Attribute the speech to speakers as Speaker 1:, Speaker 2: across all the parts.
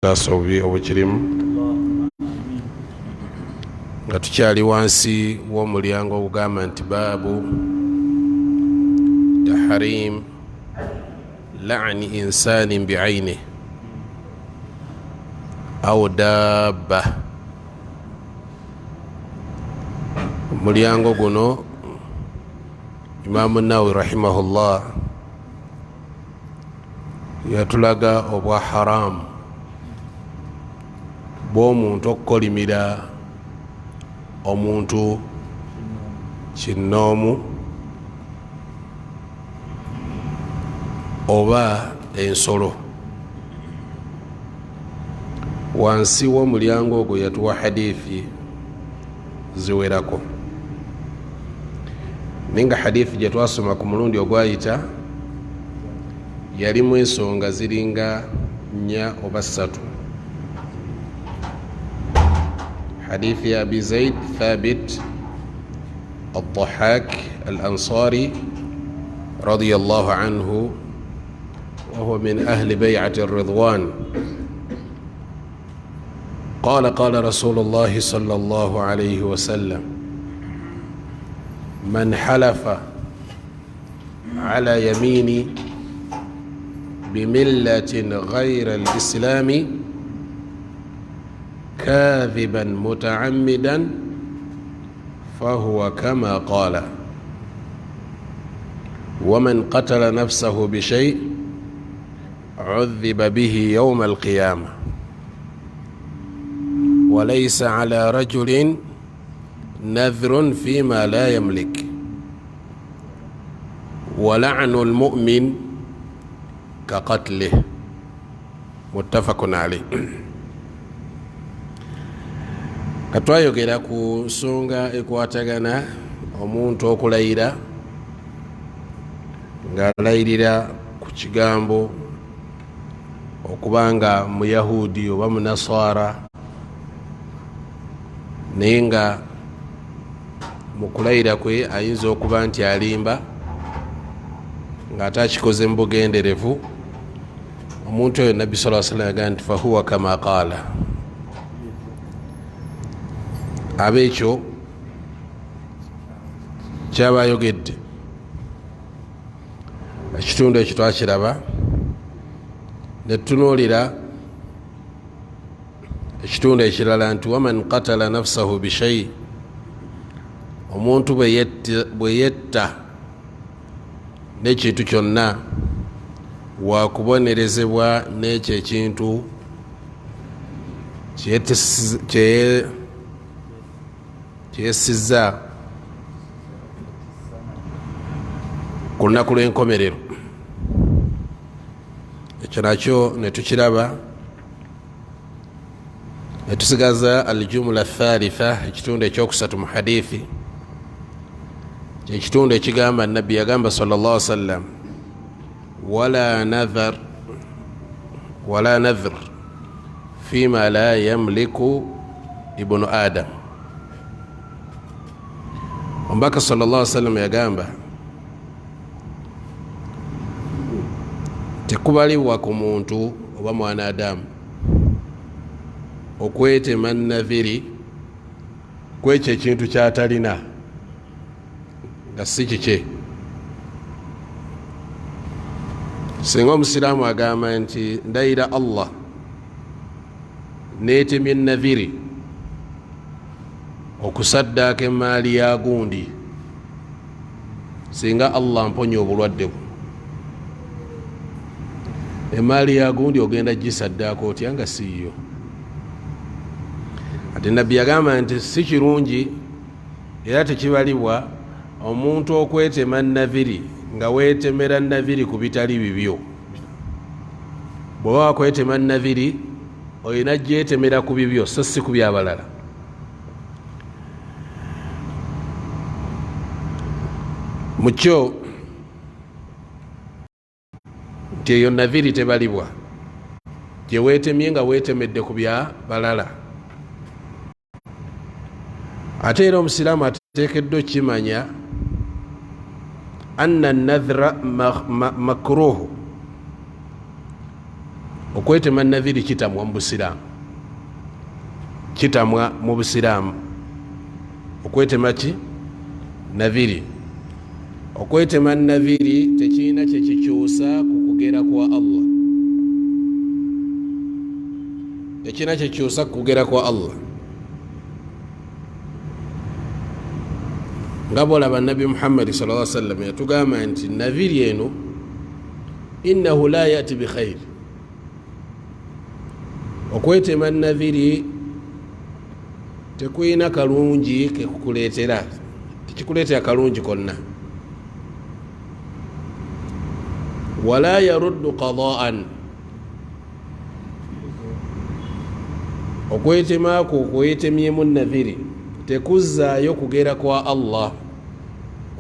Speaker 1: Tasobi obukirimu nga tukyali wansi w'omulyango ogugamba nti baabu tahrim la'ni insanin bi'ayni aw dabba. Omulyango guno Imaamu Nawawi rahimahullah yatulaga obwa haramu bw'omuntu okukolimira omuntu kinnoomu oba ensolo. Wansi w'omulyango ogwo yatuwa hadithi ziwerako, ninga hadithi gye twasoma ku mulundi ogwayita yalimu ensonga ziringa 4 oba 3. حديث أبي زيد ثابت الضحاك الأنصاري رضي الله عنه وهو من أهل بيعة الرضوان قال قال رسول الله صلى الله عليه وسلم من حلف على يمين بملة غير الإسلام كاذبا متعمدا فهو كما قال ومن قتل نفسه بشيء عذب به يوم القيامة وليس على رجل نذر فيما لا يملك ولعن المؤمن كقتله متفق عليه. Katwayogera ku nsonga ekwatagana omuntu okulayira ng'alayirira ku kigambo okubanga muyahudi oba munaswara, naye nga mu kulayira kwe ayinza okuba nti alimba ng'ate akikoze mu bugenderevu. Omuntu oyo nabbi sallallahu alaihi wasallam yagaa nti fahuwa kama qaala, abekyo kyaba ayogedde. Ekitundu ekyo twakiraba ne tutunuulira ekitundu ekirala nti waman qatala nafsahu bishay, omuntu bwe yetta n'ekintu kyonna wakubonerezebwa n'ekyo ekintu kyeyesizza ku lunaku lw'enkomerero. Ekyo nakyo ne tukiraba, ne tusigaza aljumla thalitha, ekitundu ekyokusatu mu hadithi, kyekitundu ekigamba nabbi yagamba sallallahu alaihi wasallam wala nadhr fima la yamliku ibnu adam. Omubaka sallallahu alaihi wasallam yagamba tekubalibwa ku muntu oba mwana adamu okwetema nadhiri kwekyo ekintu kyatalina nga si kikye. Singa omusiraamu agamba nti ndayira Allah neetemye nadhiri okusaddaaka emaali ya gundi, singa Allah mponya obulwadde bwo, emaali ya gundi ogenda gisaddaaka otya nga siiyo? Ate nabbi yagamba nti si kirungi era tekibalibwa omuntu okwetema nadhiri nga weetemera nadhiri ku bitali bibyo. Bw'oba wakwetema nadhiri olina gyetemera ku bibyo so si ku byabalala. Mukyo nti eyo nadhiri tebalibwa gye weetemye nga weetemedde ku bya balala. Ate era omusiraamu ateekeddwa okimanya anna nadhra makruh okwetema naviri kitamwa mu busiraamu, kitamwa mu busiraamu okwetema ki naviri. Okwetema naviri tekirina kyekikyusa ku kugera kwa Allah, tekirina kyekikyusa ku kugera kwa Allah. nga bolaba nabi Muhammad sallallahu alaihi wasallam yatugamba nti naviri eno innahu la yati bi khair, okwetema naviri tekuyina kalungi kekukuleetera, tekikuleetera kalungi konna. wala yaruddu qadaan, okwetema kwo kwetemyemu naviri tekuzaayo kugera kwa Allah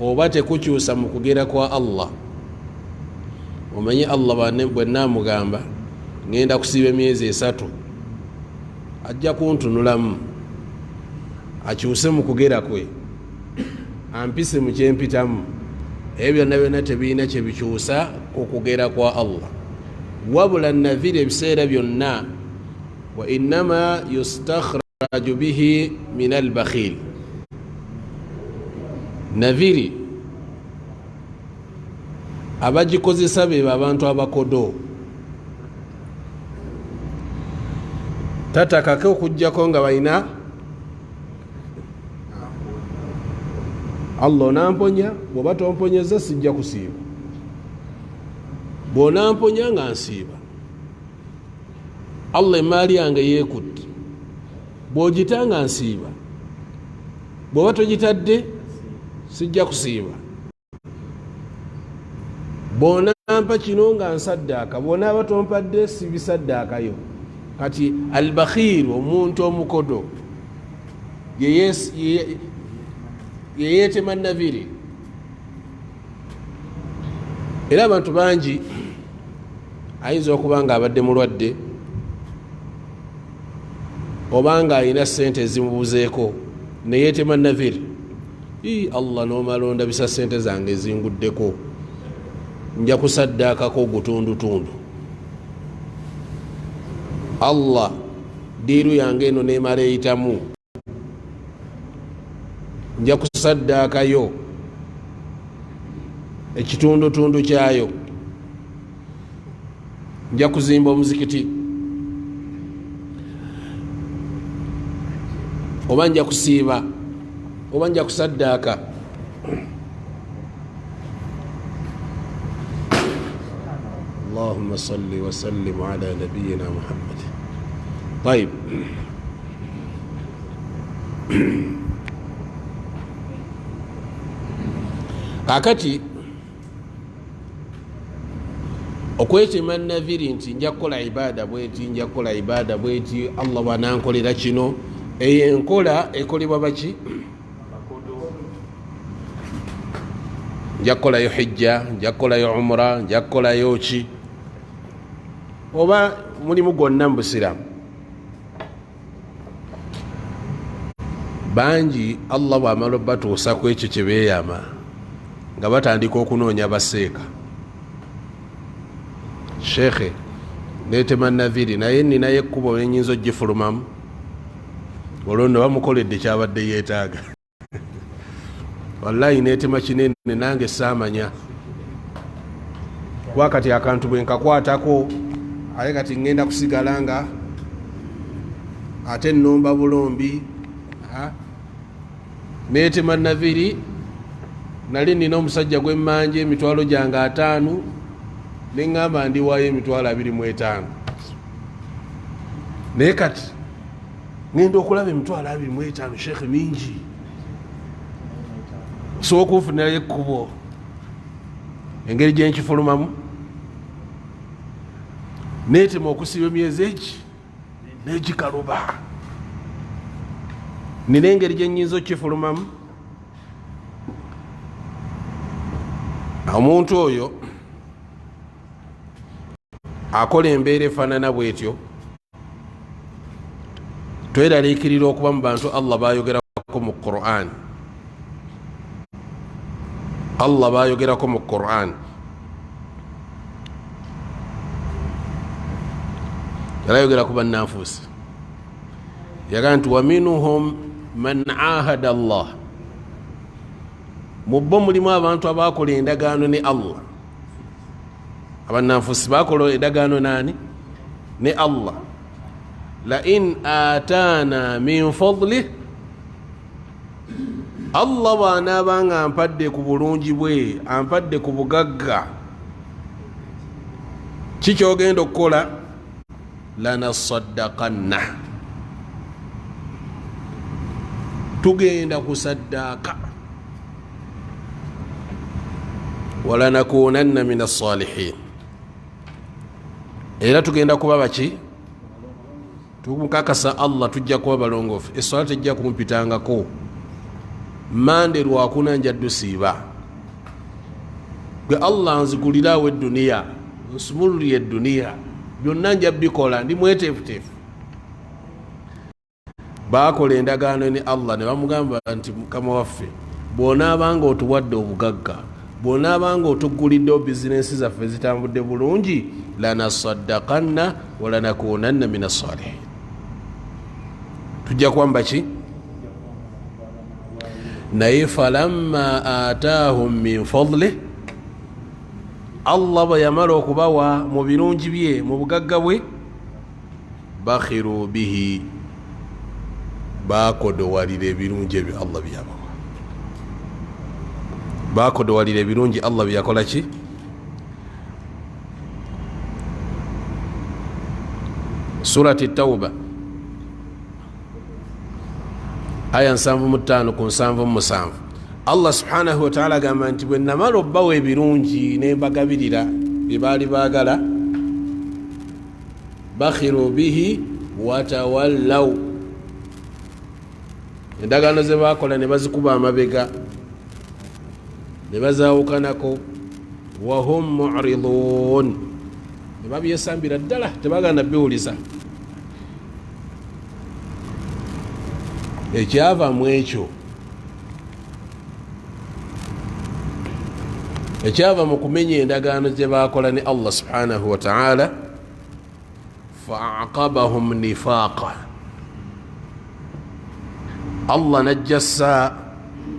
Speaker 1: oba tekukyusa mu kugera kwa Allah. Omanyi Allah bwe namugamba ngenda kusiiba emyezi 3 ajja kuntunulamu akyuse mu kugera kwe ampise mu kyempitamu, ebyo byonna byonna tebirina kyebikyusa ku kugera kwa Allah. wabula naviri ebiseera byonna wa innama yustakhraju bihi min albakhil, naviri abagikozesa beba abantu abakodo. tatakake okujjako nga balina Allah onamponya, bwoba tomponyeza sijja kusiiba, bwonamponya nga nsiiba. Allah emaali yange yeekutte, bwogitanga nsiiba, bwoba togitadde sijja kusiiba. bwonampa kino nga nsaddaaka, bwonaaba tompadde sibisaddaakayo. Kati albakhiru, omuntu omukodo, yeyeetema naviri. era abantu bangi ayinza okuba nga abadde mulwadde obanga alina sente ezimubuzeeko neyeetema naviri. Allah nomalonda bisa sente zange ezinguddeko, nja kusaddaakako gutundutundu. Allah diiru yange eno nemala eyitamu, nja kusaddaakayo ekitundutundu kyayo, nja kuzimba omuzikiti, oba nja kusiiba, oba nja kusaddaaka. Allahumma salli wa sallim ala nabiyyina Muhammad. Tayib, kakati okwetema naviri nti nja kukola ibada bweti, nja kukola ibada bweti, Allah bwanankolera kino, eyo enkola ekolebwa baki? nja kukolayo hijja, nja kukolayo umra, nja kukolayo ki, oba mulimu gwonna mu busiraamu. bangi Allah bwamala batuusa ku ekyo kye beeyama nga batandika okunoonya baseeka. Sheekhe neetema naviri naye ninayo ekkubo nenyinza ogifulumamu, olwo nno bamukoledde kyabadde yeetaaga. Wallahi neetema kinene nange saamanya, wakati akantu bwe nkakwatako aye kati ngenda kusigala nga ate nnomba bulombi. Neetema naviri, nali nina omusajja gwemmanja emitwalo gyange 5 neŋŋamba ndiwaayo emitwalo 25, naye kati ngenda okulaba emitwalo 25 sheekhe mingi, osobola okunfunirayo ekkubo. Engeri gyenkifulumamu neetema okusiba emyezi egi negikaluba, nina engeri gyenyinza okifulumamu. Omuntu oyo akola embeera efaanana bwetyo, tweraliikirira okuba mu bantu Allah bayogerako mu Qur'an. Allah bayogerako mu Qur'an. alayogera ku bannanfuusi yagaa nti wa minhum man ahada Allah, mu bo mulimu abantu abakola endagaano ne Allah. Abannanfuusi bakola endagaano nani? Ne Allah. La in ataana min fadlih, Allah bw'anaabanga ampadde ku bulungi bwe, ampadde ku bugagga, kikyogenda okukola? Lanasaddaqanna, tugenda kusaddaaka, walanakunanna min as-salihin, era tugenda kuba baki? Tumukakasa Allah tujja kuba balongoofu. Eswala tejja kumpitangako. Mande lwakuna njaddu siiba. Gwe Allah nzigulirawo edduniya, nsumululira edduniya, byonna nja bikola, ndi mweteefuteefu. Baakola endagaano ne Allah ne bamugamba nti Mukama waffe, bw'onaabanga otuwadde obugagga, bw'onaabanga otuguliddewo bizinensi zaffe zitambudde bulungi, lanasaddaqanna walanakunanna min as-salihin, tujja kwamba ki? Naye falamma ataahum min fadlih, Allah bwe yamala okubawa mu birungi bye, mu bugagga bwe, bakhiru bihi, bakodowalira ebirungi ebyo Allah byabawa. Bakodowalira ebirungi Allah byakola ki? Surati Tawba aya 75 ku 77, Allah subhanahu wa ta'ala agamba nti bwe namala obbawa ebirungi ne mbagabirira bye baali baagala, bakhiru bihi watawallaw, endagaano ze baakola ne bazikuba amabega ne bazaawukanako, wahum mu'ridun, ne babyesambira ddala, tebagana biwuliza. Ekyava mu ekyo, ekyava mu kumenya endagaano gye baakola ne Allah subhanahu wa ta'ala, fa'aqabahum nifaqa, Allah najjassa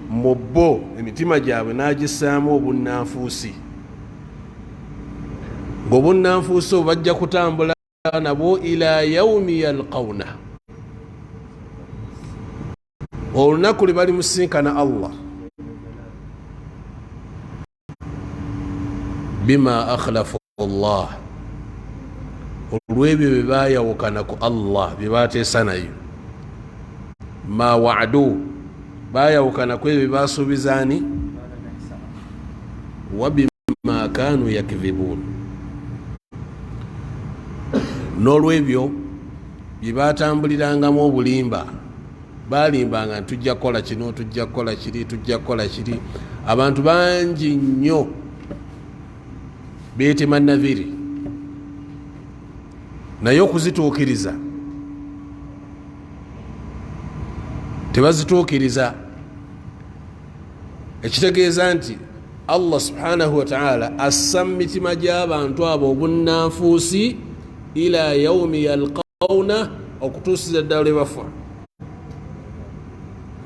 Speaker 1: mu bo emitima gyabwe n'agissaamu obunnanfuusi, ng'obunnanfuusi obwo bajja kutambula nabwo ila yaumi yalqawna, olunaku lwe bali musinkana Allah, bima akhlafu Allah, olw'ebyo bye baayawukana ku Allah, bye baateesa nayo, ma wa'du, baayawukana ku ebyo bye baasuubizaani, wa bima kaanu yakdhibuun, n'olw'ebyo bye baatambulirangamu obulimba, baalimbanga tujja kukola kino, tujja kukola kiri, tujja kukola kiri. Abantu bangi nnyo beetema naviri, naye okuzituukiriza tebazituukiriza. Ekitegeeza nti Allah subhanahu wa ta'ala assa mu mitima gy'abantu abo obunnanfuusi ila yaumi yalqawna, okutuusiza ddala lwe bafa.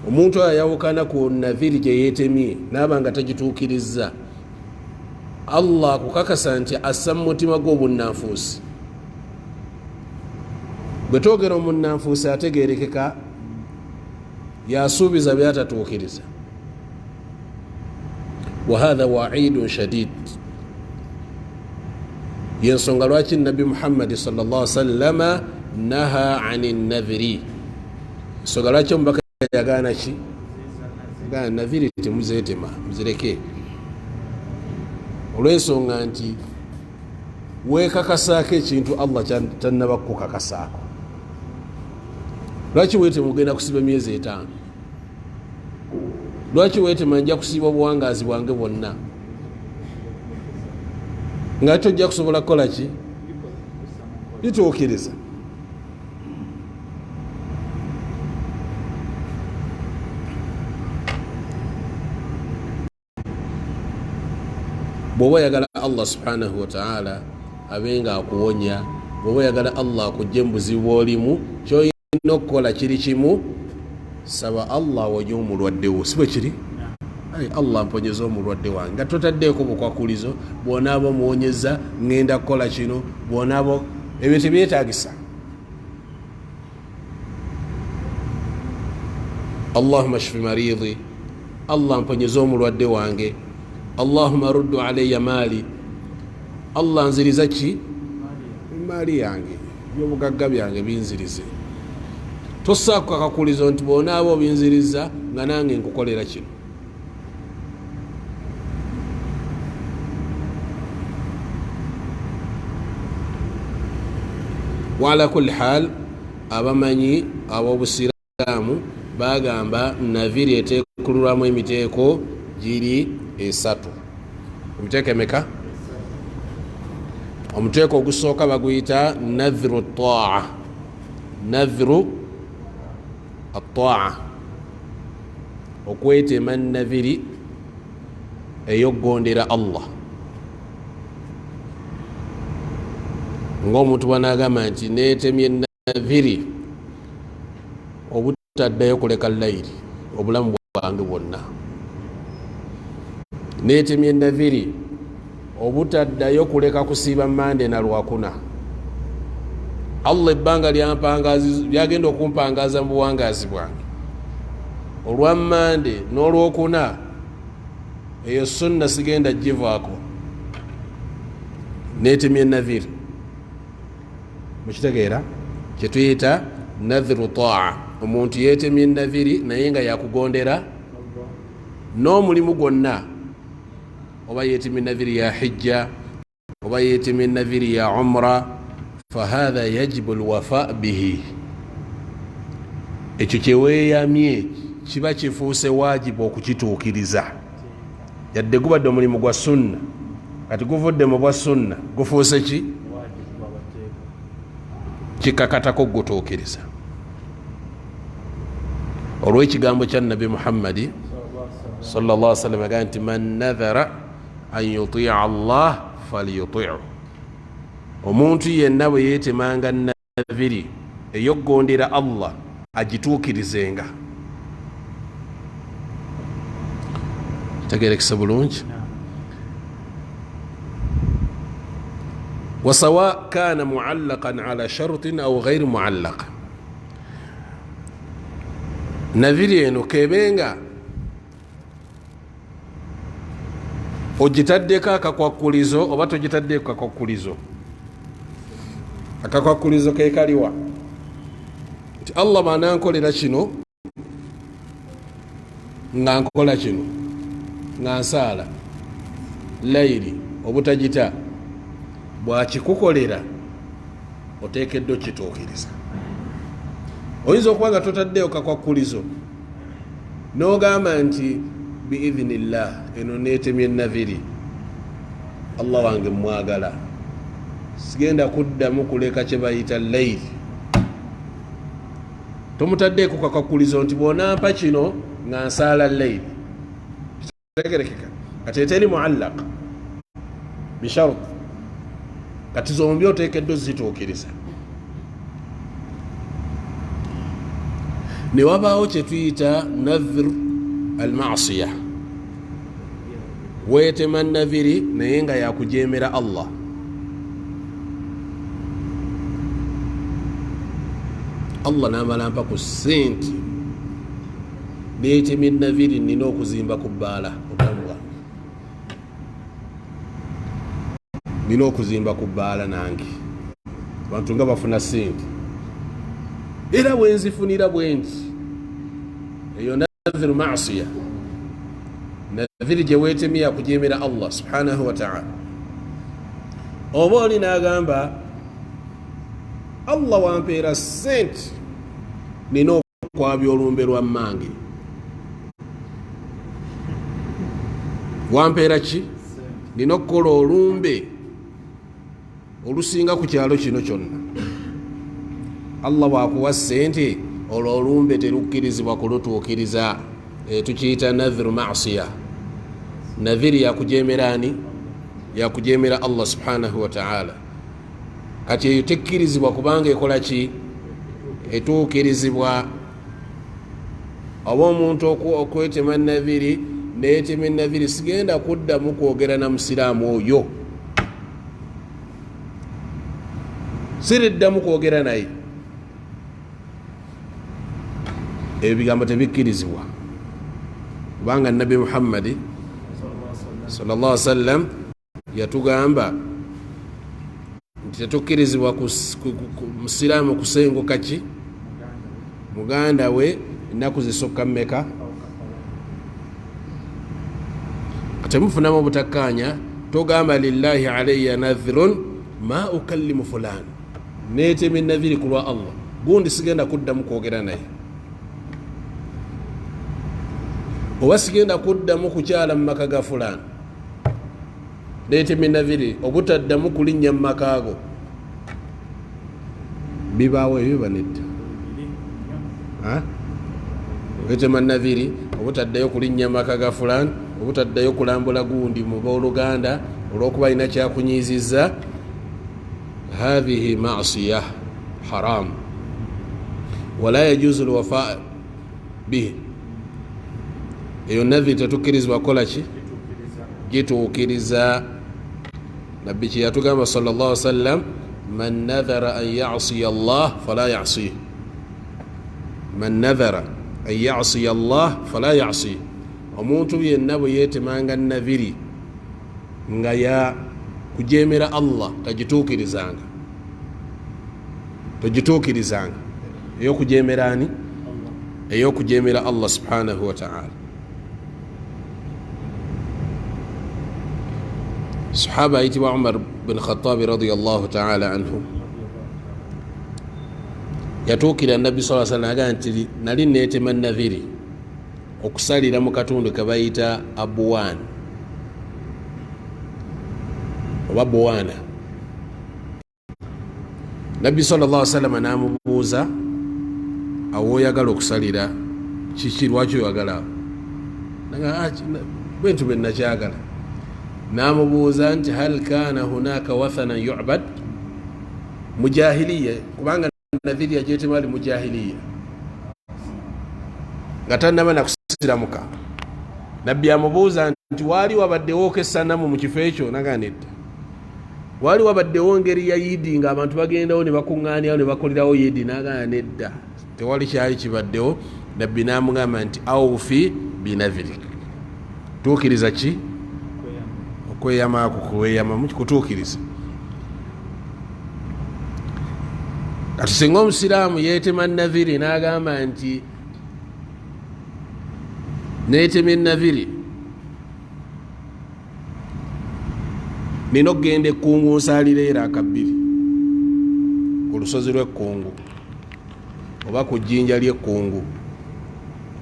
Speaker 1: Omuntu ayawukana ku naviri gye yeetemye n'abanga tagituukirizza, Allah akukakasa nti assa mu mutima gw'obunnanfuusi. Bwe toogera omunnanfuusi ategeerekeka yasuubiza byatatuukiriza. Wa hadha wa'idun shadid, yensonga lwaki Nabi Muhammad sallallahu alaihi wasallam naha anin nadhiri, ensonga lwaki omubaka yagaana ki? Gaana naviri temuzeetema, muzireke, olw'ensonga nti weekakasaako ekintu Allah tannaba kukakasaako. Lwaki weetema ogenda kusiba emyezi 5? Lwaki weetema nja kusiba obuwangaazi bwange bwonna nga tojja kusobola kukola ki? Bituukiriza. Bw'oba yagala Allah subhanahu wa ta'ala abenga akuwonya bw'oba oyagala Allah akujje mu buzibu olimu ky'olina okukola kiri kimu, saba Allah awonye omulwadde wo. Si bwe kiri? Allah mponyeza omulwadde wange, nga totaddeeko bukwakulizo. Bw'onaaba omuwonyeza ŋŋenda kukola kino, bw'onaaba ebyo tebyetaagisa. Allahumma shfi maridhi, Allah mponyeza omulwadde wange. Allahumma ruddu alayya maali, Allah nziriza ki? Maali yange, byobugagga byange binzirize. Tossaako kakakulizo nti bw'onaaba obinziriza nga nange nkukolera kino. Wala kulli hal, abamanyi ab'obusiraamu bagamba naviri eteekulwamu emiteeko giri esatu. Emiteeko emeka? Omuteeko ogusooka baguyita nadhru at-ta'a. Nadhru at-ta'a, okwetema naviri ey'okugondera Allah. Ng'omuntu bw'anaagamba nti neetemye naviri obutaddayo kuleka layiri obulamu bwange bwonna, neetemye naviri obutaddayo kuleka kusiiba Mande na Lwakuna. Allah ebbanga lyagenda okumpangaza mu buwangaazi bwange, olwa Mande n'Olwokuna eyo sunna sigenda givaako, neetemye naviri. Mukitegeera kyetuyita nadhru ta'a. Omuntu yeetemye naviri naye nga yakugondera n'omulimu gwonna, oba yeetemye naviri ya hijja, oba yeetemye naviri ya umra, fahadha yajibu alwafa bihi. Ekyo kyeweeyamye kiba kifuuse wajibu okukituukiriza. Yadde gubadde omulimu gwa sunna, kati guvudde mu bwa sunna, gufuuse ki? Kikakatako gutuukiriza. Olw'ekigambo kya Nabi Muhammadi sallallahu alaihi wasallam agamba nti man nadhara an yuti'a Allah falyuti'u. Omuntu yenna bwe yeetemanga naviri ey'okugondera Allah agituukirizenga. Kitegeerekese bulungi? وسواء كان معلقا على شرط أو غير معلق. naviri eno kebenga ogitaddeko akakwakulizo oba togitaddeko akakwakulizo. Akakwakulizo kekaliwa nti Allah bw'anankolera kino nga nkola kino, nga nsaala layiri obutagita, bw'akikukolera oteekeddwa okituukiriza. Oyinza okuba nga totaddeyo kakwakulizo n'ogamba nti biidhinillah eno neetemye naviri, Allah wange mwagala, sigenda kuddamu kuleka kye bayita layiri. Tomutaddeeko kakwakulizo nti bw'onampa kino nga nsaala layiri. Kitegerekeka kati eteri muallaq bisharut, kati zombi oteekeddwa zituukiriza. Ne wabaawo kye tuyita nadhr al-ma'siyah, weetema naviri naye nga yakujeemera Allah. Allah n'amala mpa ku ssente, neetemye naviri nina okuzimba ku bbaala obulamu bwange, nina okuzimba ku bbaala nange, abantu nga bafuna ssente, era bwenzifunira bwenti. Eyo nadhru ma'siyah, naviri gye weetemye yakujeemera Allah subhanahu wa ta'ala. Oba oli n'agamba Allah wampeera ssente nina okwabya olumbe lwa mmange. Wampeera ki? Nina okukola olumbe olusinga ku kyalo kino kyonna. Allah bw'akuwa ssente olwo olumbe terukkirizibwa kulutuukiriza. Tukiyita nadhru ma'siyah. Nadhiri yakujeemera ani? Yakujeemera Allah subhanahu wa ta'ala. kati eyo tekkirizibwa kubanga ekola ki etuukirizibwa. oba omuntu okwetema naviri neyetema enaviri sigenda kuddamu kwogera na musiraamu oyo, siriddamu kwogera naye. ebyo bigambo tebikkirizibwa kubanga nabi Muhammadi sallallahu alaihi wasallam yatugamba nti tetukkirizibwa musiraamu kusenguka ki muganda we ennaku zisukka mmeka. temufunamu obutakkanya togamba lillahi alayya nadhrun ma ukallimu fulan, netema enaviri kulwa Allah, gundi sigenda kuddamu kwogera naye, oba sigenda kuddamu kukyala mu maka ga fulan, netema enaviri obutaddamu kulinnya mu makaago. bibaawo ebyo banedda wetema naviri obutaddayo kulinnya maka ga fulan, obutaddayo kulambula gundi mu booluganda olwokuba alina kyakunyiizizza. hadhihi ma'siya haram wala yajuzu alwafa bihi. eyo naviri tetukkirizibwa kola ki gituukiriza. nabbi kye yatugamba sallallahu alaihi wasallam, man nadhara an ya'siya Allah fala ya'sih, man nadhara an ya'siya Allah fala ya'sih. omuntu yenna bwe yeetemanga naviri nga ya kujemera Allah tagituukirizanga, tagituukirizanga ey'okujemera ani? ey'okujemera Allah subhanahu wa ta'ala. sahaba ayitibwa Umar bin Khattab radiyallahu ta'ala anhu yatuukira nabbi sallallahu alaihi wasallam agamba nti nali neetema naviri okusalira mu katundu kebayita abuwan oba buwana. nabbi sallallahu alaihi wasallam namubuuza, awo oyagala okusalira kiki, lwaki oyagala bwentu bwe nakyagala. namubuuza nti hal kana hunaka wathanan yu'bad mujahiliya, kubanga naviri yajetema ali mujahiliya nga tannaba nakusiramuka. nabbi amubuuza nti waali wabaddewo kesanamu mu kifo ekyo? naganedda. waali wabaddewo ngeri ya yidi nga abantu bagendawo ne bakuŋŋaanirawo ne bakolerawo yidi? naganedda, tewali kyali kibaddewo. nabbi namugamba nti awfi binaviri, tuukiriza ki okweyama ako kuweyama kutuukiriza. kati singa omusiraamu yeetema naviri n'agamba nti neetema enaviri nina okugenda ekkungu nsaalira era akabbiri ku lusozi lw'ekkungu oba ku jjinja ly'ekkungu,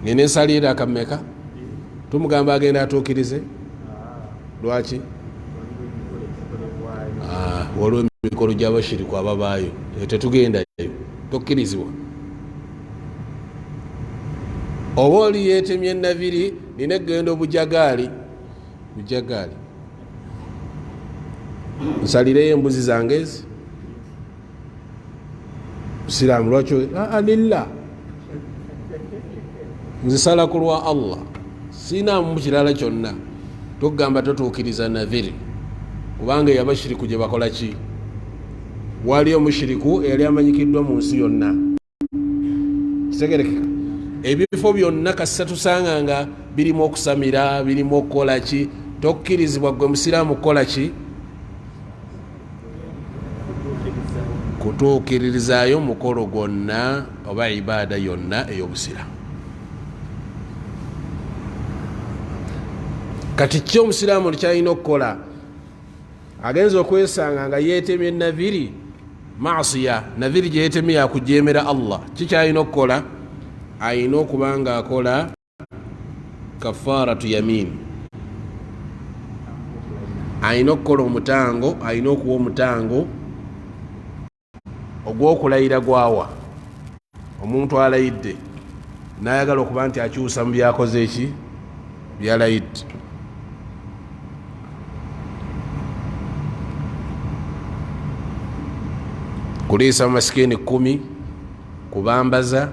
Speaker 1: nina ensaalira akammeka? tumugamba agenda atuukirize. lwaki? waliwo emikolo gy'abashiriku ababaayo, tetugendayo, tokkirizibwa. oba oli yeetemye enaviri nina egenda obujagaali, bujagaali nsalireyo embuzi zange ezi? musiraamu lwaki? lillah, nzisala ku lwa Allah, sinaamu kirala kyonna. togamba totuukiriza naviri kubanga eyabashiriku gye bakola ki? waliyo mushiriku eyali amanyikiddwa mu nsi yonna. kitegerekeka ebifo byonna kasita tusanga nga birimu okusamira, birimu okukola ki, tokkirizibwa gwe musiraamu kukola ki? kutuukirizaayo mukolo gwonna oba ibaada yonna ey'obusiraamu. kati kyo omusiraamu kyalina okukola? agenza okwesanga nga yeetemye naviri maasiya, naviri gye yeetemye yakujemera Allah, kikyalina okukola? alina okuba nga akola kafaratu yamin, alina okukola omutango, alina okuwa omutango ogw'okulayira gwawa. omuntu alayidde n'ayagala okuba nti akyusa mu byakoze eki byalayidde. kuliisa masikini 10, kubambaza,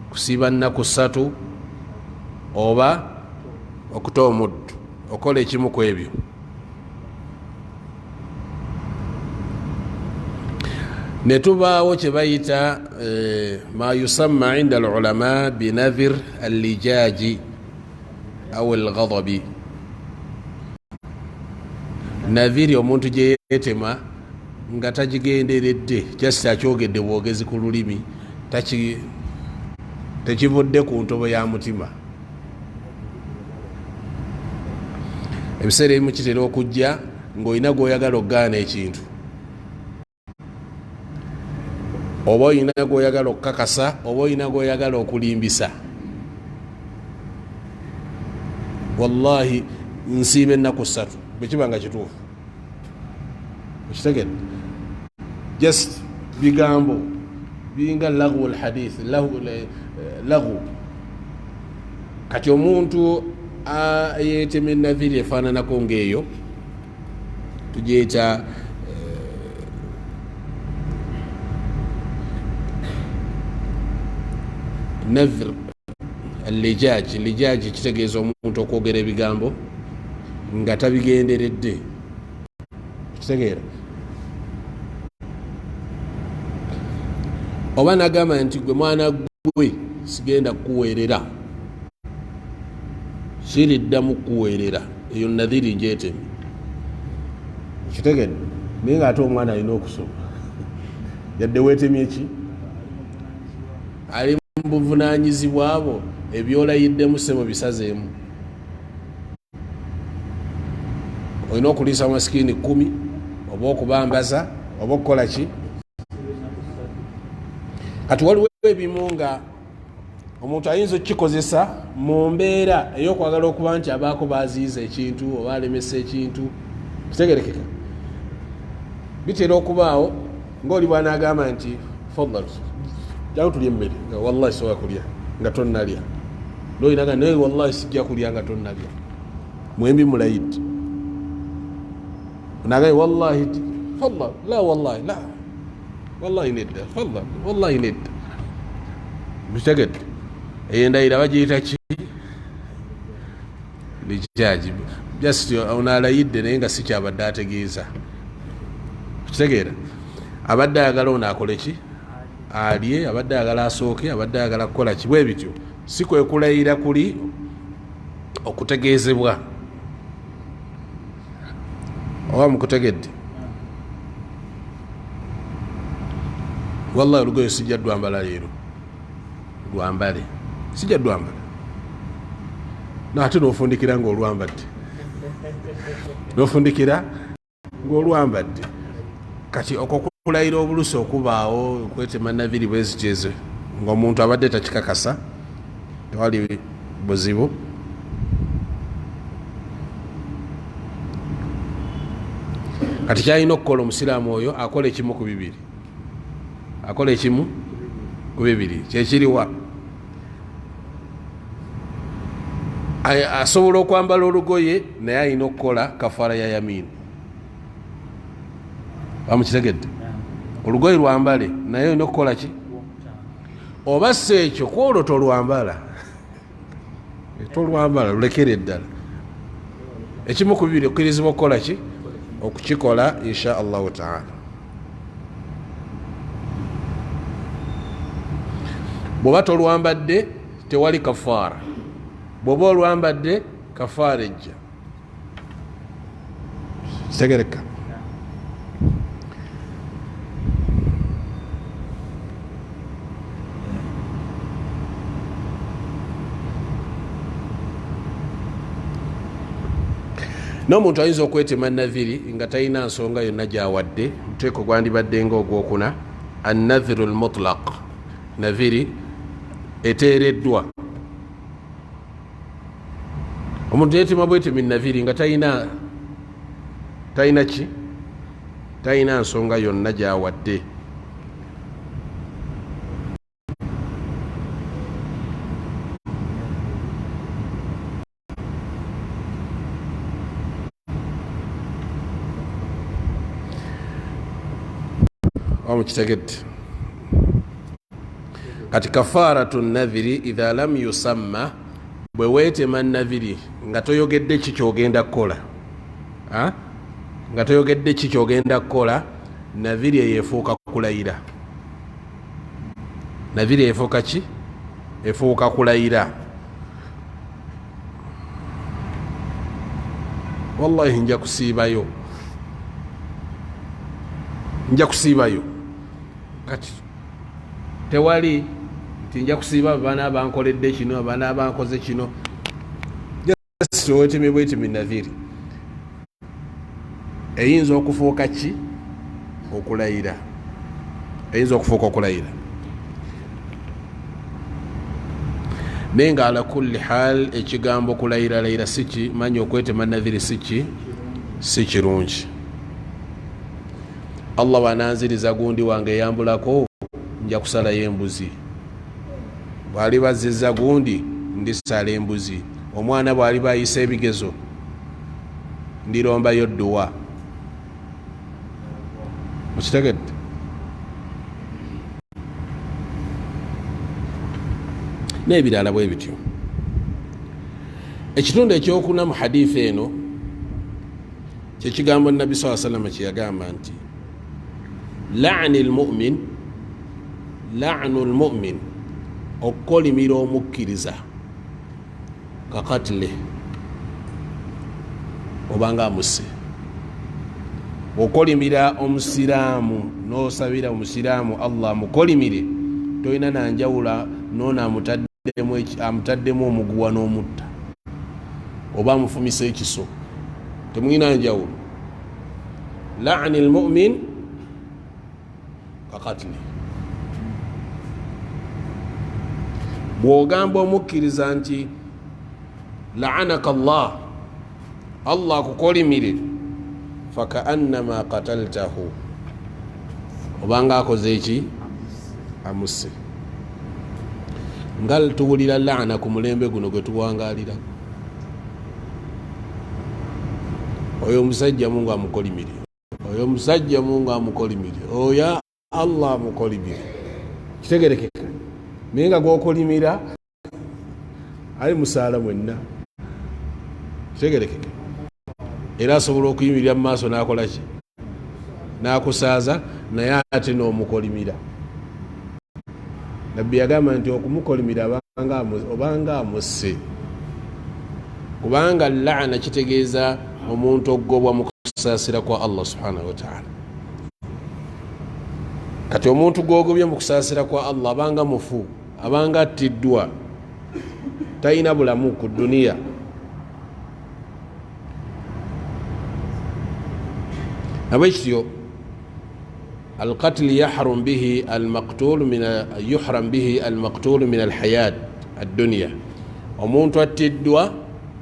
Speaker 1: kusiba nnaku 3 oba okuta omuddu. Okola ekimu ku ebyo. Ne tubaawo kye bayita ma yusamma inda alulama binadhir allijaji au alghadabi. Nadhiri omuntu gye yeetema nga tagigenderedde, just akyogedde bwogezi ku lulimi, tekivudde ku ntobo ya mutima. Ebiseera ebimu kitera okujja ng'olina gw'oyagala okugaana ekintu, oba olina gw'oyagala okukakasa, oba olina gw'oyagala okulimbisa. Wallahi nsiiba ennaku 3 bwe kiba nga kituufu. Okitegedde? Just bigambo binga laghu alhadith, laghu. Kati omuntu yeetema enadhiri efaananako ng'eyo tugyeta nadhr allijaji. Lijaji kitegeeza omuntu okwogera ebigambo nga tabigenderedde. Kitegeera? Oba nagamba nti gwe mwana gwe sigenda kukuweerera, siriddamu kukuweerera, eyo nadhiri njeeteme. Kitegedde? Naye ng'ate omwana alina okusoma. Yadde weetemye ki? Ali mu buvunaanyizibwa abo ebyolayiddemu ssebo bisazeemu. Olina okuliisa masikini 10, oba okubambaza, oba okukola ki? Kati waliwo ebimu nga omuntu ayinza okukikozesa mu mbeera ey'okwagala okuba nti abaako baziiza ekintu oba alemesa ekintu. Kitegerekeka? Bitera okubaawo ng'oli bw'anaagamba nti fadal jangu tulya emmere, nga wallahi sobola kulya nga tonnalya. N'olinaga naye wallahi sijja kulya nga tonnalya. Mwembi mulayidi. Nagaye wallahi fadal, la wallahi la wallahi nedda, fadal wallahi nedda. Bitegedde? Eyo endahiro bagiyita ki? Lijaji. Just onaalayidde naye nga si kyabadde ategeeza. Kitegeera? Abadde ayagala ono akole ki? Alye, abadde ayagala asooke, abadde ayagala kukola ki? Bwe bityo. Si kwe kulayira kuli okutegeezebwa. Oba mukutegedde? Wallahi olugoye sijja dwambala leero. Lwambale. Sijja dwambala. N'ate n'ofundikira ng'olwambadde. N'ofundikira ng'olwambadde. Kati okukulayira obulusi okubaawo okwetema naviri bwezityezo ng'omuntu abadde takikakasa, tewali buzibu. Kati kyalina okukola omusiraamu oyo akola ekimu ku bibiri. Akola ekimu ku bibiri. Kyekiriwa? Asobola okwambala olugoye naye alina okukola kafaara ya yamini. Bamukitegedde? Olugoye lwambale naye olina okukola ki? Oba si ekyo kwolwo tolwambala. Tolwambala, lulekere eddala. Ekimu ku bibiri okkirizibwa okukola ki? Okukikola insha Allahu taala. Bw'oba tolwambadde tewali kafaara. Bw'oba olwambadde kafaara ejja. Kitegereka? N'omuntu ayinza okwetema nadhiri nga talina nsonga yonna gy'awadde. Muteeko gwandibadde ng'ogwokuna, annadhiru almutlaq, nadhiri eteereddwa. Omuntu yeetema bwetemi nadhiri nga talina ki? Talina nsonga yonna gy'awadde. omukitegedde kati kafaratu nadhiri idha lam yusamma bwe weetema nadhiri nga toyogedde ki kyogenda kukola nga toyogedde ki kyogenda kukola nadhiri eyefuuka kulayira nadhiri efuuka ki efuuka kulayira wallahi nja kusiibayo kati tewali nti nja kusiiba abaana abankoledde kino abaana abankoze kino wetemebwetemi nadhiri eyinza okufuuka ki okulayira eyinza okufuuka okulayira naye nga ala kulli hal ekigambo kulayiralayira siki manya okwetema nadhiri siki si kirungi Allah bananziriza gundi wange eyambulako nja kusalayo embuzi bwali bazizza gundi ndisala embuzi omwana bwali bayisa ebigezo ndirombayo dduwa mukitegedde n'ebirala bwe bityo ekitundu ekyokuna mu hadithi eno kyekigambo nabbi saa salama kyeyagamba nti la'nu lmu'min okukolimira omukkiriza kakatile obanga amusse okolimira omusiraamu nosabira omusiraamu Allah mukolimire toyina nanjawula nona amutaddemu omuguwa n'omutta oba amufumisa ekiso temulina njawulo la'ni lmu'min kakatile bwogamba omukkiriza nti la'anaka Allah akukolimire fakaannama qataltahu obanga akoze eki amusse nga tuwulira laana ku mulembe guno gwe tuwangalira oyo omusajja Mungu amukolimire oyo omusajja Mungu amukolimire oyo Allah amukolimire kitegerekeka naye nga gwokolimira ali musaala mwenna kitegerekeka era asobola okuyimirira mu maaso n'akola ki n'akusaaza naye ate n'omukolimira nabbi yagamba nti okumukolimira obanga amusse kubanga laana kitegeeza omuntu okugobwa mu kusaasira kwa Allah subhanahu wa ta'ala kati omuntu gwogobye mu kusaasira kwa Allah abanga mufu abanga attiddwa talina bulamu ku duniya abekityo القتل يحرم به المقتول من الحياة الدنيا omuntu attiddwa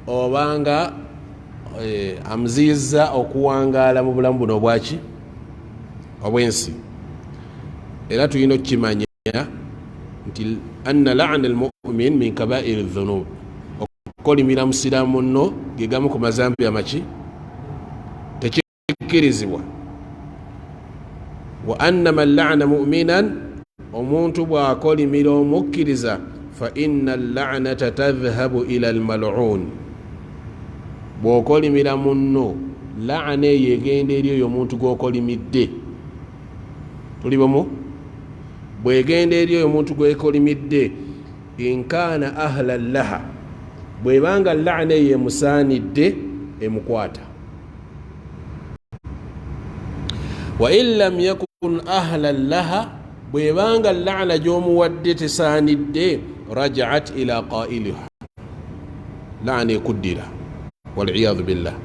Speaker 1: obanga amziza okuwangaala mu bulamu buno obwaki obwensi era tulina okukimanya nti anna la'na almu'min min kaba'iri dhunub okukolimira musiraamu nno gegamu ku mazambi amaki tekikkirizibwa wa anna man la'na mu'minan omuntu bw'akolimira omukkiriza fa inna al-la'nata tadhhabu ila al-mal'un bw'okolimira munno la'na yegenda eri oyo omuntu gw'okolimidde tuli bomu bwegenda eri oyo omuntu gwekolimidde inkaana ahlan laha bwebanga la'na yemusaanidde emukwata wa in lam yakun ahlan laha bwebanga la'na gy'omuwadde tesaanidde raja'at ila qailiha la'na ekuddira wal'iyadhu billah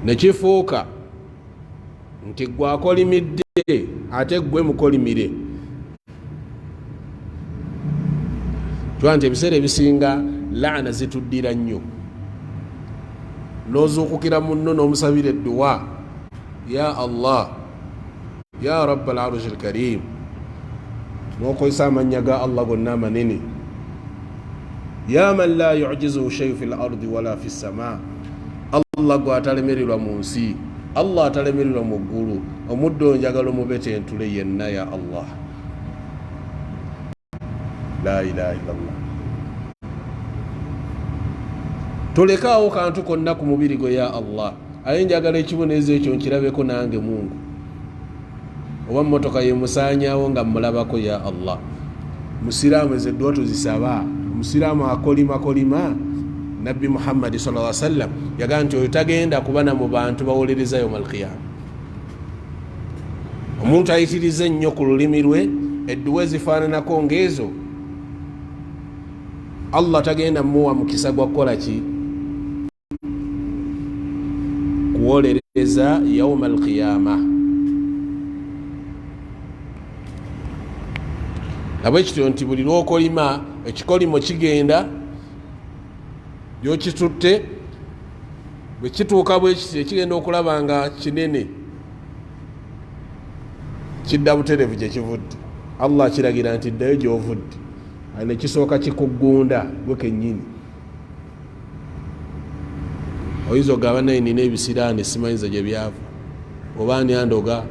Speaker 1: nekifuuka nti gwakolimidde ate gwe mukolimire tuwa nti ebiseera ebisinga la'na zituddira nnyo nozuukukira munno n'omusabira edduwa ya Allah ya rabbal arshil karim nokozesa amannya ga Allah gonna amanene ya man la yu'jizuhu shay'un fil ardi wala fis samaa Allah gwatalemererwa mu nsi Allah atalemererwa mu ggulu omuddo njagala omubete entule yenna ya Allah. La ilaha illallah. Tolekaawo kantu konna ku mubiri gwe ya Allah. Aye njagala ekibonerezo ekyo nkirabeko nange Mungu. Oba mmotoka yemusaanyaawo nga mmulabako ya Allah. Musiraamu ezo eddwa tuzisaba. Omusiraamu akolimakolima Nabbi Muhammad sallallahu alaihi wasallam yagaa nti oyo tagenda kubana mu bantu bawolereza yawmal qiyama. Omuntu ayitiriza ennyo ku lulimi lwe edduwa ezifaananako ng'ezo Allah tagenda muwa mukisa gwa kukola ki? Kuwolereza yawmal qiyama. Nabwekityo nti buli lw'okolima ekikolimo kigenda byokitutte bwe kituuka bwe kiti ekigenda okulaba nga kinene kidda buterevu gye kivudde. Allah kiragira nti ddayo gy'ovudde. Ne kisooka kikuggunda gwe kennyini. Oyinza ogamba naye nina ebisiraani simanyiza gye byava oba ani andoga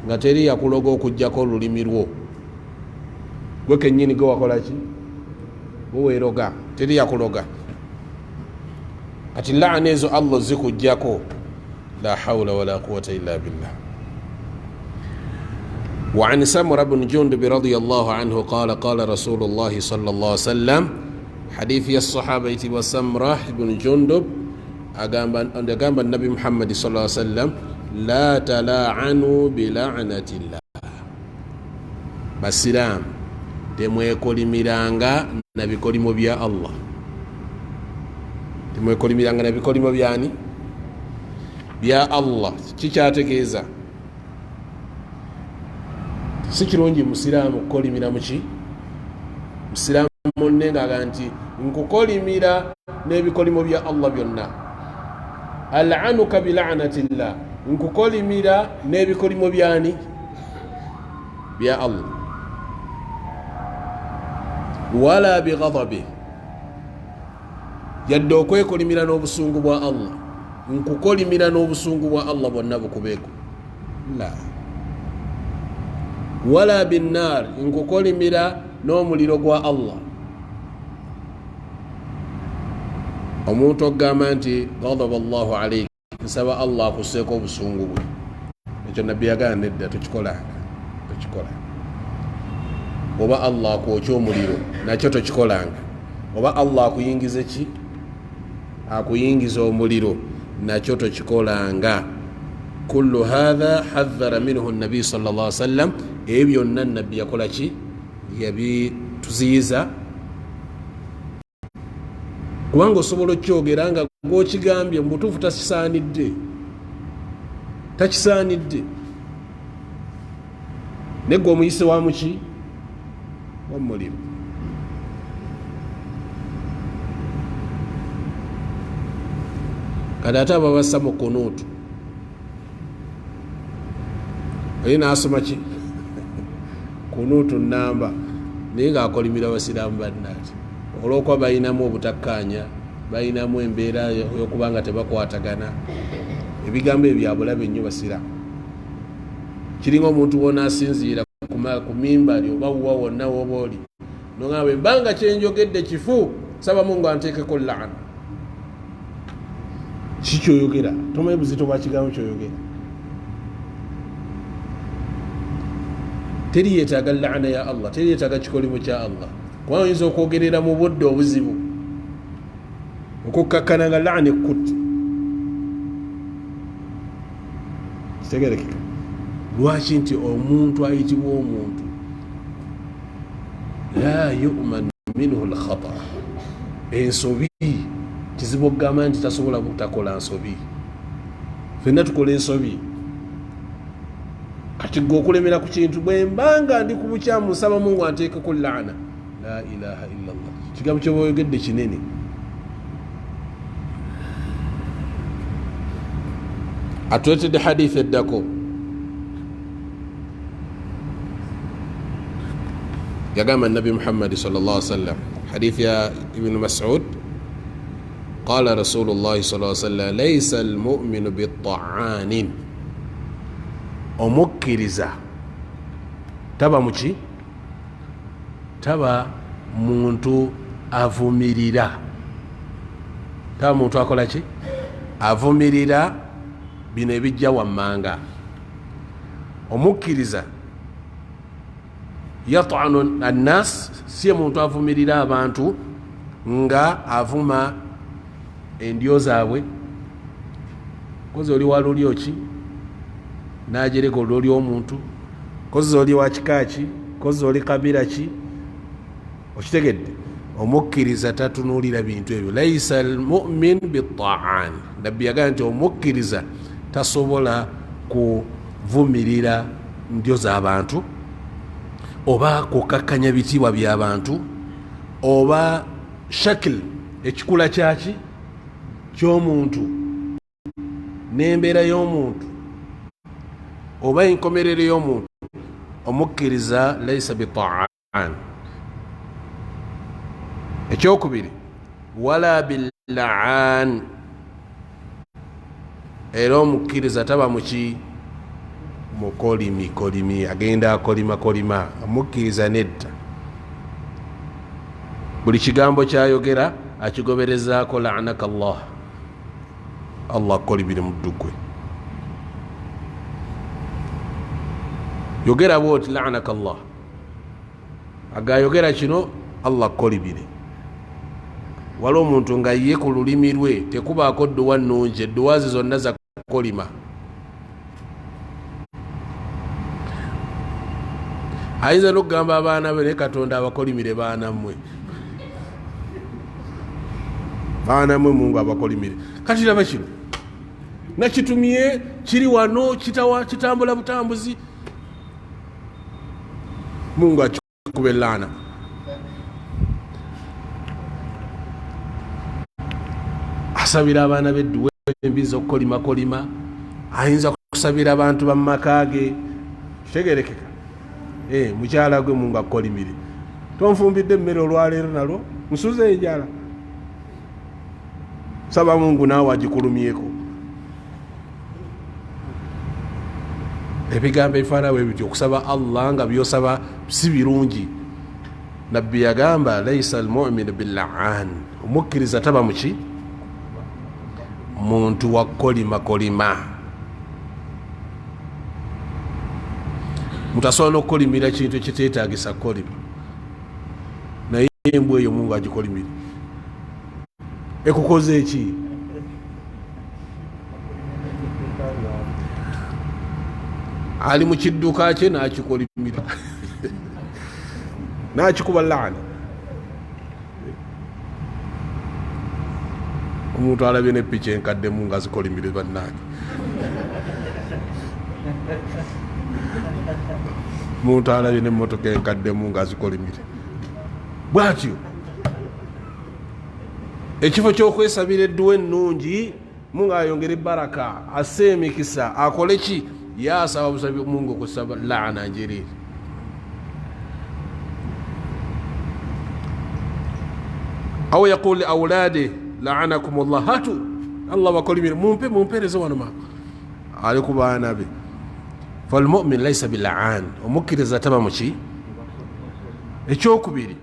Speaker 1: nga teri yakuloga okuggyako olulimi lwo. Gwe kennyini gwe wakola ki? Gwe weeroga, teri yakuloga. Ati laana ezo Allah zikuggyako. La hawla wala quwwata illa billah. وعن سمرة بن جندب رضي الله عنه قال قال رسول الله صلى الله عليه وسلم حديث الصحابة وسمرة بن جندب أقام النبي محمد صلى الله عليه وسلم لا تلاعنوا بلعنة الله. بسلام temwekolimiranga na bikolimo bya Allah. Temwekolimiranga na bikolimo byani? Bya Allah. Kikyategeeza si kirungi musiraamu kukolimira muki? Musiraamu munne ng'aga nti nkukolimira n'ebikolimo bya Allah byonna. Al'anuka bila'natillah, nkukolimira n'ebikolimo byani? Bya Allah. Wala bighadabi, yadde okwekolimira n'obusungu bwa Allah. Nkukolimira n'obusungu bwa Allah bwonna bukubeeko. La. Wala binnar, nkukolimira n'omuliro gwa Allah. Omuntu ogamba nti ghadaba Allahu alayka, nsaba Allah akusseeko obusungu bwe. Ekyo nabbi yagamba nedda tokikolanga. Oba Allah akwokya omuliro nakyo tokikolanga. Oba Allah akuyingize ki? Akuyingiza omuliro nakyo tokikolanga. Kullu hadha hadhara minhu an-nabi sallallahu alaihi wasallam. Ebyo byonna nabbi yakola ki? Yabituziyiza. Kubanga osobola okyogera nga gw'okigambye mu butuufu takisaanidde. Takisaanidde. Ne gwe omuyise wa muki? Wamuliro. Kati ate ababassa mu kunuutu oye naasoma ki? Kunuutu namba naye ng'akolimira abasiraamu bannaati olw'okuba balinamu obutakkaanya, balinamu embeera y'okuba nga tebakwatagana. Ebigambo ebyo byabulabe nnyo basiraamu. Kiringa omuntu wona asinziira ku mimbali oba wuwa wonna woba oli nogamba ebbanga kyenjogedde kifu, saba Mungu anteekeko laana. Kikyoyogera tomanyi buzito bwa kigambo kyoyogera. Teri yeetaaga laana ya Allah, teri yeetaaga kikolimo kya Allah. Kubanga oyinza okwogerera mu budde obuzibu okukkakkana nga laana ekkutte. Kitegerekeka lwaki nti omuntu ayitibwa omuntu la yu'man minhu al-khata. Ensobi kizibu okugamba nti tasobola butakola nsobi. Ffenna tukola ensobi. Kati gwe okulemera ku kintu bwe mbanga ndi ku bukyamu nsaba Mungu anteekeko laana. La ilaha illallah. Kigambo kyoba oyogedde kinene. Atuletedde hadithi eddako. يقام النبي محمد صلى الله عليه وسلم حديث يا ابن مسعود قال رسول الله صلى الله عليه وسلم ليس المؤمن بالطعان omukkiriza taba muki taba muntu avumirira taba muntu akola ki avumirira bino ebijja wammanga omukkiriza yat'anu annas si muntu avumirira abantu nga avuma endyo zaabwe kozi oli walulyo ki najereka oluli omuntu kozi oli wakikaki kozi oli kabira ki okitegedde omukkiriza tatunulira bintu ebyo laisa almu'min bitta'an nabbi yagamba nti omukkiriza tasobola kuvumirira ndyo z'abantu oba kukakkanya bitiibwa by'abantu oba shakil ekikula kyaki ky'omuntu n'embeera y'omuntu oba enkomerero y'omuntu omukkiriza laisa bitta'an ekyokubiri wala billaan era omukkiriza taba muki mukolimi agenda akolimakolima omukkiriza nedda buli kigambo kyayogera akigoberezaako la'anaka allah akolimire muddugwe yogera bwoti la'anaka allah agayogera kino allah akolimire waliwo omuntu nga ye ku lulimi lwe tekubaako dduwa nnungi edduwazi zonna za kukolima ayinza n'okugamba abaana be naye katonda abakolimire baanammwe mungu abakolimire kati raba kino nakitumye kiri wano kitambula butambuzi mungu akikube laana asabira abaana bedduwe embiza okukolimakolima ayinza kusabira abantu bamumakage kitegerekeka mukyala gwe mungu akolimire tonfumbidde emmere olwaleero nalwo nsuze enjala saba mungu naawe agikulumyeko ebigambo ebifaana bwe bityo okusaba allah nga byosaba si birungi nabbi yagamba laisa almu'min billaan omukkiriza taba muki muntu wakolimakolima mutasobola n'okukolimira kintu kiteetagisa kukolima naye embwa eyo mungu agikolimire ekukoze eki ali mu kidduka kye nakikolimira nakikuba laana omuntu alabye nepiki enkadde mungu azikolimire bannange muntu alabye nemmotoka enkadde mungu azikolimire bwatyo ekifo kyokwesabira edduwa ennungi mungu ayongere baraka asse emikisa akole ki yasaba busabi mungu kusaba laana njeri aw yaqul li awlade la'anakum allah hatu allah bakolimire mumpereze wano mama ali ku baana be falmu'min laysa bil'an omukkiriza taba muki ekyokubiri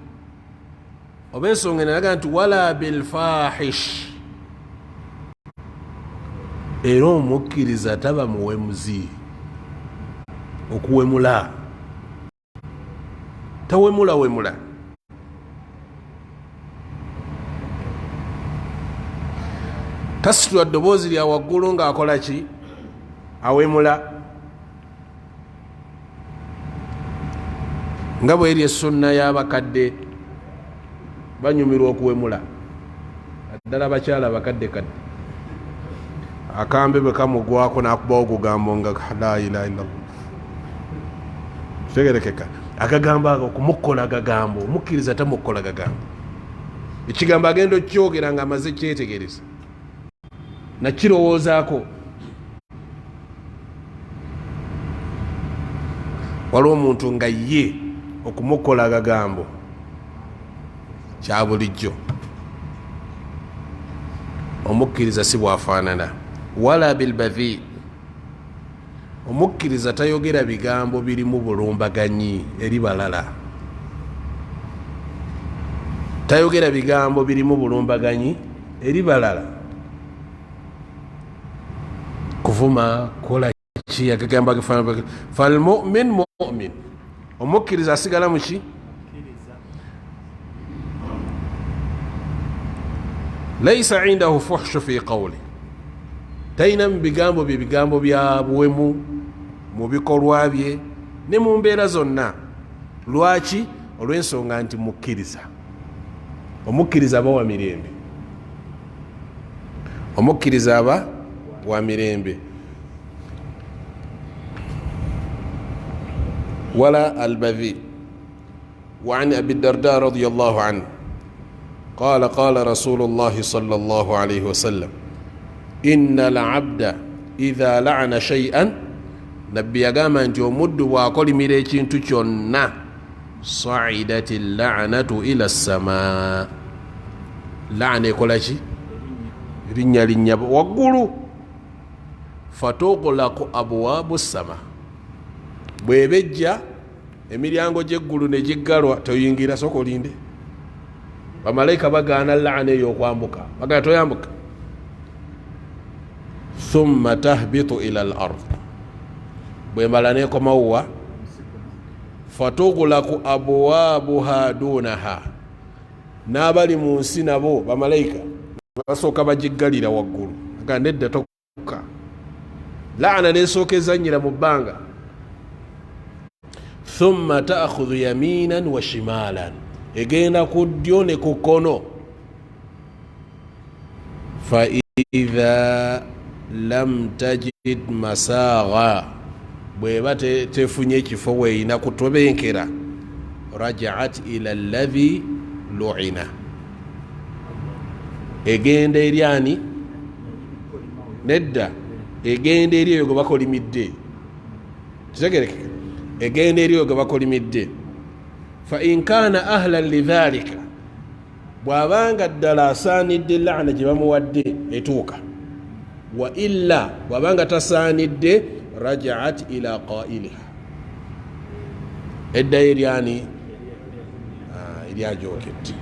Speaker 1: oba ensonga nalaga nti wala bilfahish era omukkiriza taba muwemuzi okuwemula tawemula tasitula ddoboozi lya waggulu ng'akola ki awemula nga bweri essunna y'abakadde banyumirwa okuwemula ddala bakyala bakadde kadde akambe bwe kamugwako nakubawo ogugambo nga la ilaha illallah kitegerekeka akagambo ako okumukola agagambo omukkiriza tamukola gagambo ekigambo agenda okyogera nga amaze kyetegereza nakirowoozaako waliwo omuntu nga ye okumukola agagambo kya bulijjo omukkiriza si bwafaanana. Wala bilbadhi, omukkiriza tayogera bigambo birimu bulumbaganyi eri balala. Tayogera bigambo birimu bulumbaganyi eri balala. Kuvuma kola ki akagamba falmumin mumin, omukkiriza asigala muki? Laisa indahu fuhshu fi qawli, talina bigambo bye bigambo bya buwemu mu bikolwa bye ne mu mbeera zonna. Lwaki? Olw'ensonga nti mukkiriza. Omukkiriza aba wa mirembe, omukkiriza aba wa mirembe. Wala albadhi. وعن أبي الدرداء رضي الله عنه قال قال رسول الله صلى الله عليه وسلم إن العبد إذا لعن شيئا نبي يقام أنت يمد وقال ميريكين تشونا صعدت اللعنة إلى السماء. لعنة كل شيء رنيا وقولوا فتغلق أبواب السماء. bwebejja emiryango gy'eggulu ne giggalwa toyingira soko linde. Bamalayika bagaana laana eyo okwambuka, bagana toyambuka. Thumma tahbitu ila al-ard, bwemala nekomawuwa fatughlaku abwabuha dunaha, n'abali mu nsi nabo bamalayika basooka bagiggalira waggulu. Aga nedda tokka, laana nesooka ezannyira mu bbanga. Thumma ta'khudhu yaminan wa shimalan, egenda ku ddyo ne ku kkono. Fa idha lam tajid masagha, bweba tefunye ekifo weeyina kutobenkera, rajaat ila alladhi lu'ina, egenda eri ani? Nedda, egenda eri eyo gwe bakolimidde. Kitegerekeka, egenda eri eyo gwe bakolimidde. Fa in kana ahlan lidhalika, bwabanga ddala asaanidde laana gye bamuwadde etuuka. Wa illa, bwabanga tasaanidde, rajaat ila qailiha, edda eryani? Eryajookedde.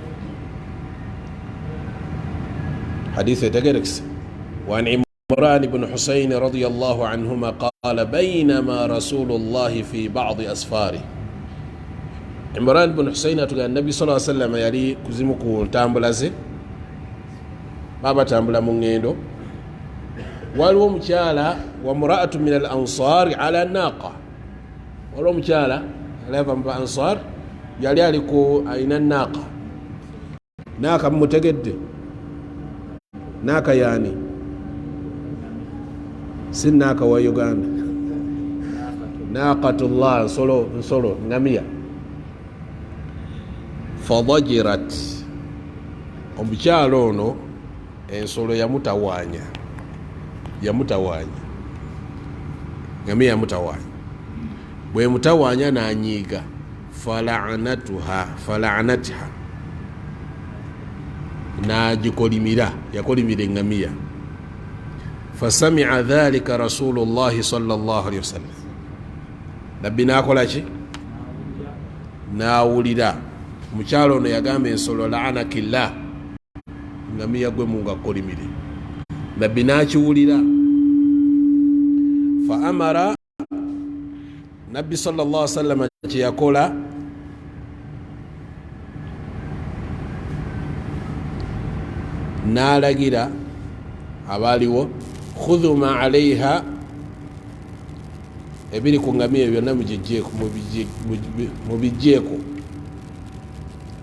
Speaker 1: Hadisi etegerekese. وعن عمران بن حسين رضي الله عنهما قال بينما رسول الله في بعض أسفاره. عمران بن حسين أتقى النبي صلى الله عليه وسلم يلي كزمكو تامبلازي بابا تامبلا مونغيندو waliwo mukyala wa muraatu min al ansar ala naqa. Waliwo mukyala alava mu ansar yali aliko ayina naqa. Naqa mumutegedde? Naqa yani si naqa wa Uganda, naqatullah, nsolo ngamia. Fadajirat, omukyala ono ensolo yamutawanya, ngamia yamutawanya. Bwe mutawanya nanyiga, fala'anatha, najikolimira, yakolimira engamiya. Fasami'a dhalika rasulullahi sallallahu alayhi wasallam, nabbi nakola ki? Nawulira. Mukyalo ono yagamba ensolo la'anakillah, ngamiya gwe mungu akolimire. Nabbi nakiwulira. Fa amara, nabbi sallallahu alayhi wasallam kyeyakola, n'alagira abaaliwo, khudhu ma alayha, ebiri ku ngamiya byonna mubijjeeko,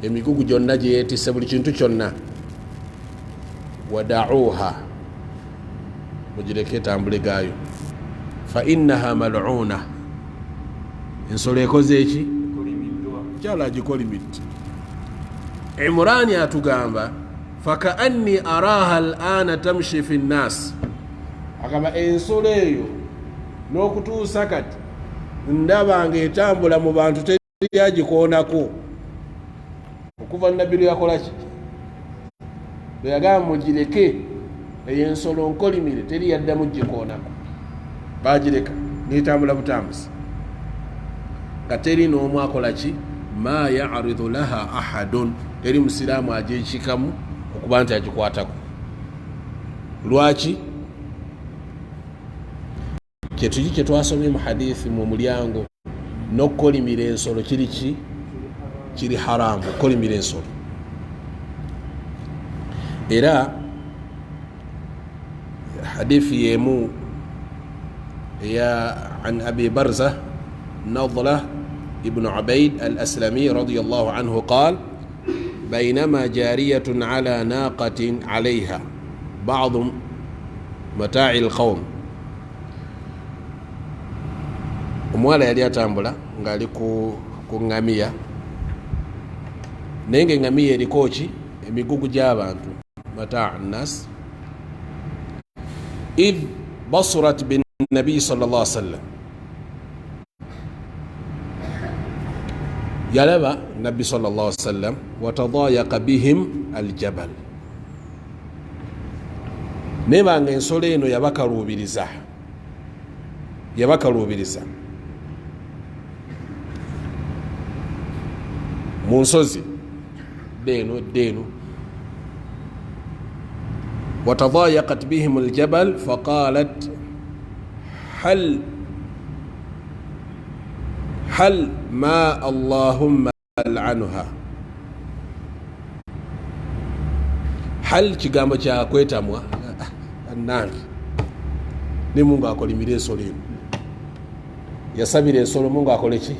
Speaker 1: emigugu gyonna gye yeetisse, buli kintu kyonna. Wada'uha, mugireke etambule gaayo. Fa innaha mal'una, ensolo ekoze eki? Kyala agikolimidde. Imrani atugamba fakaanni araha al'ana tamshi fi nnas, agamba ensolo eyo n'okutuusa kati ndaba nga etambula mu bantu, teri agikoonako. Okuva nabbi yakola ki? Bwe yagamba mugireke eyensolo nkolimire teri yaddamu gikoonako bagireka netambula butambuzi nga teri n'omu akola ki ma ya'ridu laha ahadun teri musiraamu agyekikamu okuba nti agikwatako lwaki kyetuki kyetwasomye mu hadithi mu mulyango n'okukolimira ensolo kiri ki kiri haramu okukolimira ensolo era hadithi yemu ya an abi barza نضلة ابن عبيد الأسلمي رضي الله عنه قال بينما جارية على ناقة عليها بعض متاع القوم omuwala yali atambula ng'ali ku ŋŋamiya naye nga eŋŋamiya eriko ki emigugu gy'abantu mataa nnas idh basurat binnabiyi sallallahu alaihi wasallam yalaba nabbi sallallahu alaihi wasallam watadayaqa bihim aljabal nebanga ensolo eno yabakaluubiriza mu nsozi deenu watadayaqat bihim aljabal faqalat hal ma allahumma al'anha hal kigambo kyakwetamwa nange ne mungu akolimira ensolo eno yasabira ensolo mungu akole ki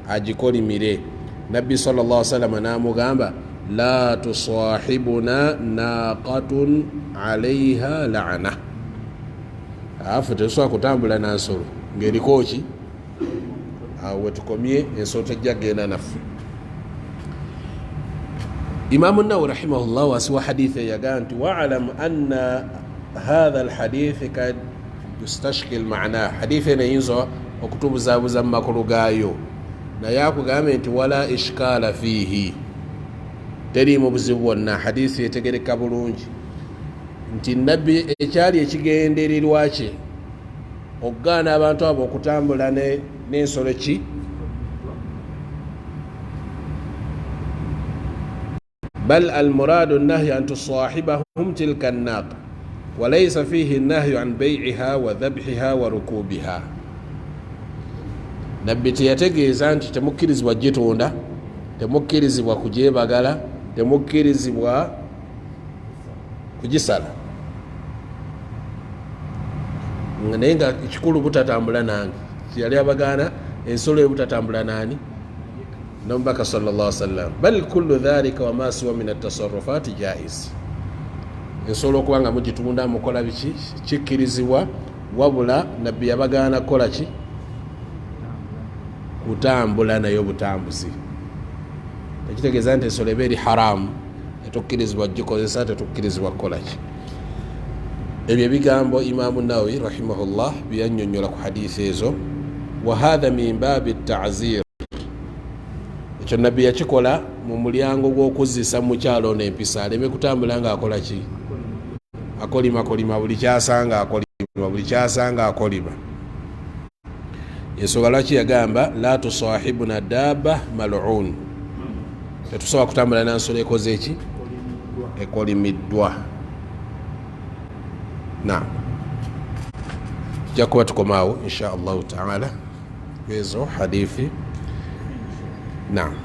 Speaker 1: agikolimire nabbi sallallahu alaihi wasallam namugamba la tusahibuna naqatun alaiha la'ana afu tetusobola kutambula na nsolo ng'eriko ki awo tukomye ensolo tejja genda naffe imamu nawawi rahimahullah wasiwa hadithi yagaa nti waalam anna hadha alhadithi kad yustashkil maana hadithi eno eyinza okutubuzaabuza mu makulu gaayo naye akugambe nti wala ishkaala fiihi teriimu buzibu bwonna hadithi etegereka bulungi nti nabbi ekyali ekigendererwa kye okugaana abantu abo okutambula n'ensolo ki bal almuradu nahyu an tusahibahum tilka annaqa walaysa fihi nahyu an bai'iha wa dhabhiha wa rukubiha nabbi teyategeeza nti temukkirizibwa gitunda temukkirizibwa kugyebagala temukkirizibwa kugisala naye nga ekikulu butatambula nange yali abagaana ensolo ebutatambula nani nomubaka sallallahu alaihi wasallam bal kullu dhalika wa ma siwa min at-tasarrufati jaiz ensolo okubanga mugitunda mukola biki kikkirizibwa wabula nabbi yabagaana kola ki kutambula nayo butambuzi ekitegeeza nti ensolo eba eri haramu etukkirizibwa gikozesa tetukkirizibwa kukola ki ebyo ebigambo imamu nawawi rahimahullah byannyonnyola ku hadithi ezo wa hadha min babi ta'zir ekyo nabbi yakikola mu mulyango gw'okuzisa mukyalo n'empisa aleme kutambula nga akola ki akolimakolima buli kyasanga akolima ensonga lwaki yagamba la tusahibuna dabba mal'un tetusobola kutambula na nsolo ekoze eki ekolimiddwa naam tujja kuba tukomaawo insha allahu taala ezo hadithi naam